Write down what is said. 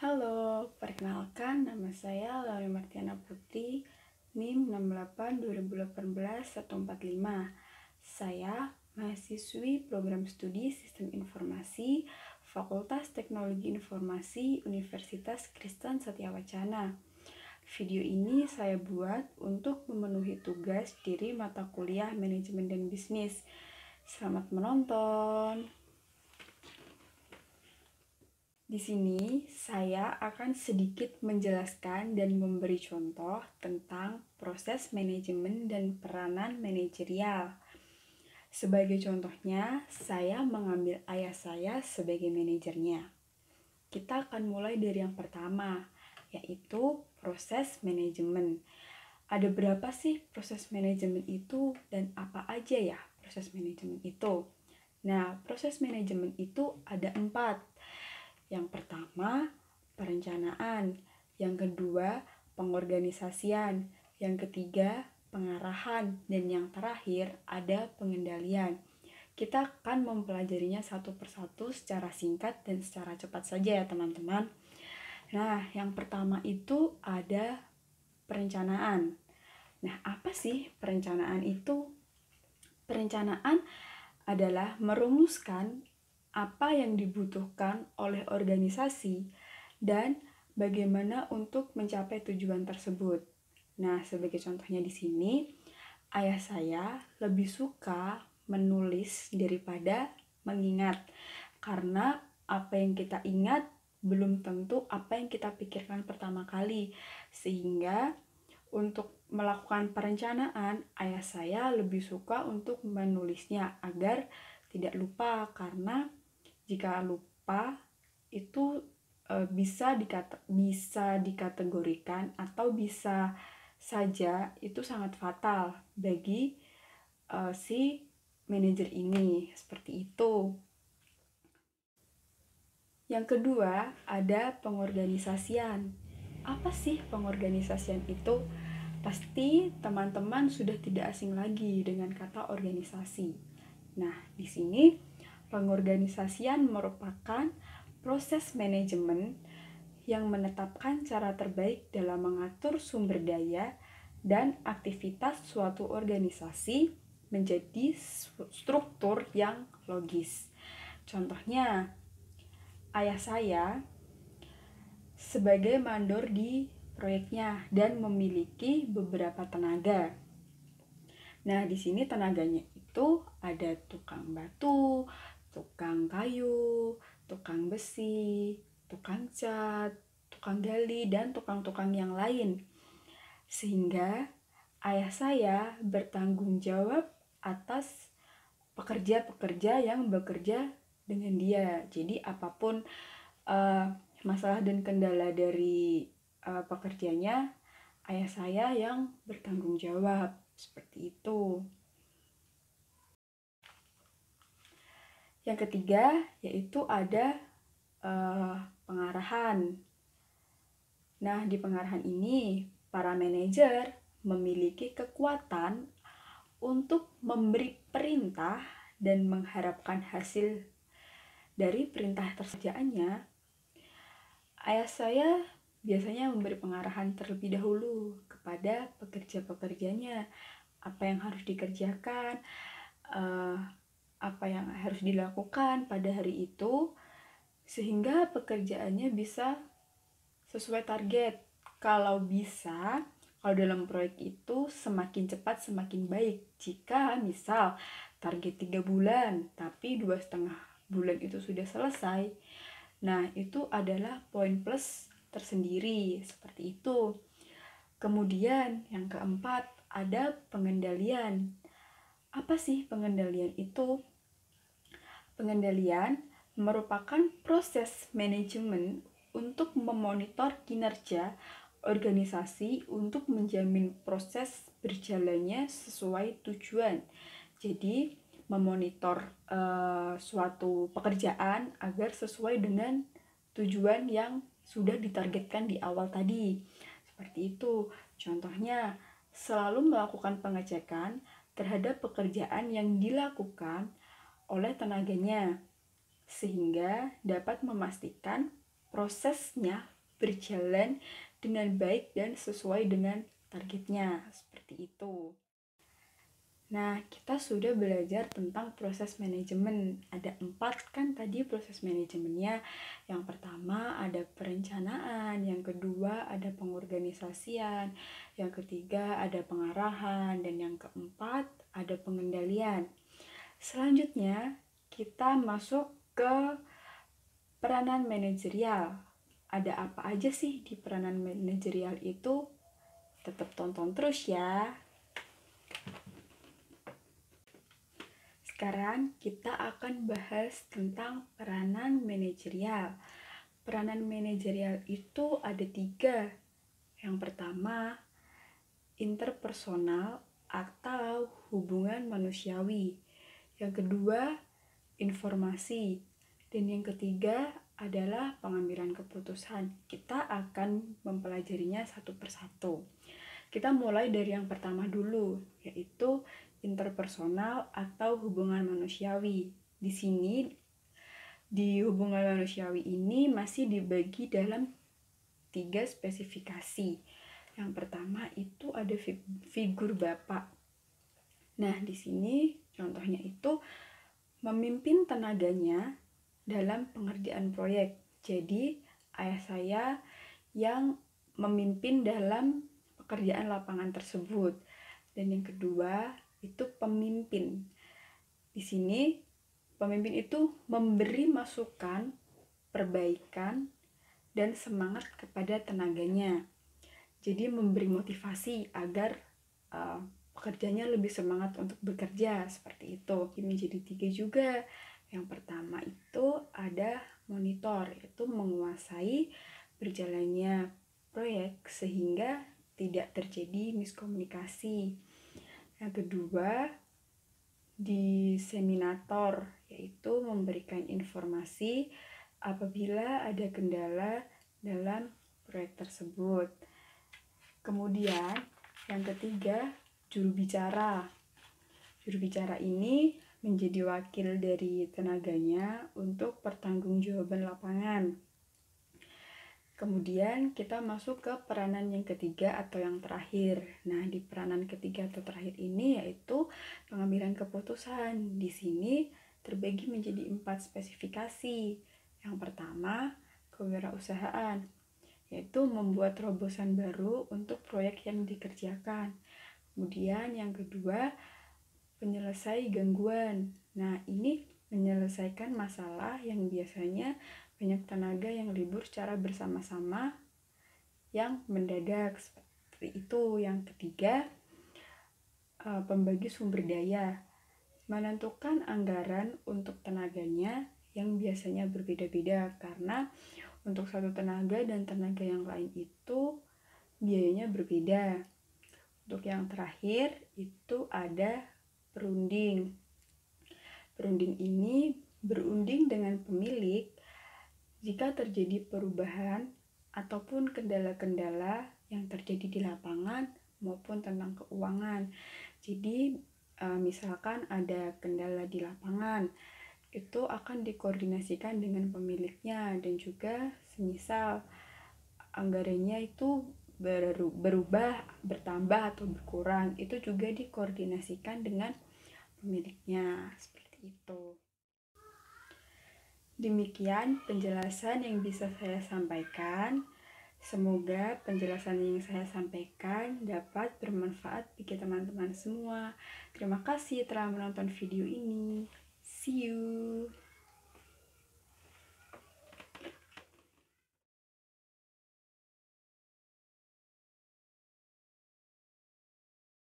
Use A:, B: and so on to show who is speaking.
A: Halo, perkenalkan nama saya Lauri Martiana Putri, NIM 68 2018 145. Saya mahasiswi program studi Sistem Informasi Fakultas Teknologi Informasi Universitas Kristen Setyawacana. Video ini saya buat untuk memenuhi tugas diri mata kuliah Manajemen dan Bisnis. Selamat menonton. Di sini saya akan sedikit menjelaskan dan memberi contoh tentang proses manajemen dan peranan manajerial. Sebagai contohnya, saya mengambil ayah saya sebagai manajernya. Kita akan mulai dari yang pertama, yaitu proses manajemen. Ada berapa sih proses manajemen itu dan apa aja ya proses manajemen itu? Nah, proses manajemen itu ada 4. Yang pertama, perencanaan. Yang kedua, pengorganisasian. Yang ketiga, pengarahan. Dan yang terakhir, ada pengendalian. Kita akan mempelajarinya satu persatu secara singkat dan secara cepat saja ya teman-teman. Nah, yang pertama itu ada perencanaan. Nah, apa sih perencanaan itu? Perencanaan adalah merumuskan apa yang dibutuhkan oleh organisasi dan bagaimana untuk mencapai tujuan tersebut. Nah, sebagai contohnya di sini, ayah saya lebih suka menulis daripada mengingat. Karena apa yang kita ingat belum tentu apa yang kita pikirkan pertama kali. Sehingga untuk melakukan perencanaan, ayah saya lebih suka untuk menulisnya agar tidak lupa, karena jika lupa itu bisa dikategorikan atau bisa saja itu sangat fatal bagi si manajer ini, seperti itu. Yang kedua, ada pengorganisasian. Apa sih pengorganisasian itu? Pasti teman-teman sudah tidak asing lagi dengan kata organisasi. Nah, di sini pengorganisasian merupakan proses manajemen yang menetapkan cara terbaik dalam mengatur sumber daya dan aktivitas suatu organisasi menjadi struktur yang logis. Contohnya, ayah saya sebagai mandor di proyeknya dan memiliki beberapa tenaga. Nah, di sini tenaganya itu ada tukang batu, tukang kayu, tukang besi, tukang cat, tukang gali, dan tukang-tukang yang lain. Sehingga ayah saya bertanggung jawab atas pekerja-pekerja yang bekerja dengan dia. Jadi apapun masalah dan kendala dari pekerjanya, ayah saya yang bertanggung jawab. Seperti itu. Yang ketiga yaitu ada pengarahan. Nah, di pengarahan ini para manajer memiliki kekuatan untuk memberi perintah dan mengharapkan hasil dari perintah kerjaannya. Ayah saya biasanya memberi pengarahan terlebih dahulu kepada pekerja-pekerjanya, apa yang harus dikerjakan, apa yang harus dilakukan pada hari itu, sehingga pekerjaannya bisa sesuai target. Kalau bisa, kalau dalam proyek itu semakin cepat semakin baik. Jika misal target 3 bulan, tapi 2,5 bulan itu sudah selesai, nah itu adalah poin plus tersendiri, seperti itu. Kemudian yang keempat, ada pengendalian. Apa sih pengendalian itu? Pengendalian merupakan proses manajemen untuk memonitor kinerja organisasi untuk menjamin proses berjalannya sesuai tujuan. Jadi, memonitor suatu pekerjaan agar sesuai dengan tujuan yang sudah ditargetkan di awal tadi. Seperti itu. Contohnya, selalu melakukan pengecekan terhadap pekerjaan yang dilakukan oleh tenaganya, sehingga dapat memastikan prosesnya berjalan dengan baik dan sesuai dengan targetnya, seperti itu. Nah, kita sudah belajar tentang proses manajemen. Ada 4 kan tadi proses manajemennya. Yang pertama ada perencanaan, yang kedua ada pengorganisasian, yang ketiga ada pengarahan, dan yang keempat ada pengendalian. Selanjutnya, kita masuk ke peranan manajerial. Ada apa aja sih di peranan manajerial itu? Tetap tonton terus ya. Sekarang kita akan bahas tentang peranan manajerial. Peranan manajerial itu ada 3. Yang pertama, interpersonal atau hubungan manusiawi. Yang kedua, informasi. Dan yang ketiga adalah pengambilan keputusan. Kita akan mempelajarinya satu persatu. Kita mulai dari yang pertama dulu, yaitu interpersonal atau hubungan manusiawi. Di sini, di hubungan manusiawi ini masih dibagi dalam 3 spesifikasi. Yang pertama itu ada figur bapak. Nah, di sini contohnya itu memimpin tenaganya dalam pengerjaan proyek. Jadi, ayah saya yang memimpin dalam pekerjaan lapangan tersebut. Dan yang kedua, itu pemimpin. Di sini, pemimpin itu memberi masukan, perbaikan, dan semangat kepada tenaganya. Jadi memberi motivasi agar pekerjanya lebih semangat untuk bekerja, seperti itu. Menjadi 3 juga. Yang pertama itu ada monitor, yaitu menguasai berjalannya proyek sehingga tidak terjadi miskomunikasi. Yang kedua, diseminator, yaitu memberikan informasi apabila ada kendala dalam proyek tersebut. Kemudian, yang ketiga, juru bicara. Juru bicara ini menjadi wakil dari tenaganya untuk pertanggungjawaban lapangan. Kemudian kita masuk ke peranan yang ketiga atau yang terakhir. Nah, di peranan ketiga atau terakhir ini yaitu pengambilan keputusan. Di sini terbagi menjadi 4 spesifikasi. Yang pertama, kewirausahaan, yaitu membuat terobosan baru untuk proyek yang dikerjakan. Kemudian yang kedua, penyelesai gangguan. Nah, ini menyelesaikan masalah yang biasanya banyak tenaga yang libur secara bersama-sama yang mendadak, seperti itu. Yang ketiga, pembagi sumber daya, menentukan anggaran untuk tenaganya yang biasanya berbeda-beda karena untuk satu tenaga dan tenaga yang lain itu biayanya berbeda. Untuk yang terakhir itu ada perunding. Perunding ini berunding dengan pemilik jika terjadi perubahan ataupun kendala-kendala yang terjadi di lapangan maupun tentang keuangan. Jadi misalkan ada kendala di lapangan, itu akan dikoordinasikan dengan pemiliknya, dan juga semisal anggarannya itu berubah, bertambah atau berkurang, itu juga dikoordinasikan dengan pemiliknya, seperti itu. Demikian penjelasan yang bisa saya sampaikan. Semoga penjelasan yang saya sampaikan dapat bermanfaat bagi teman-teman semua. Terima kasih telah menonton video ini. See you.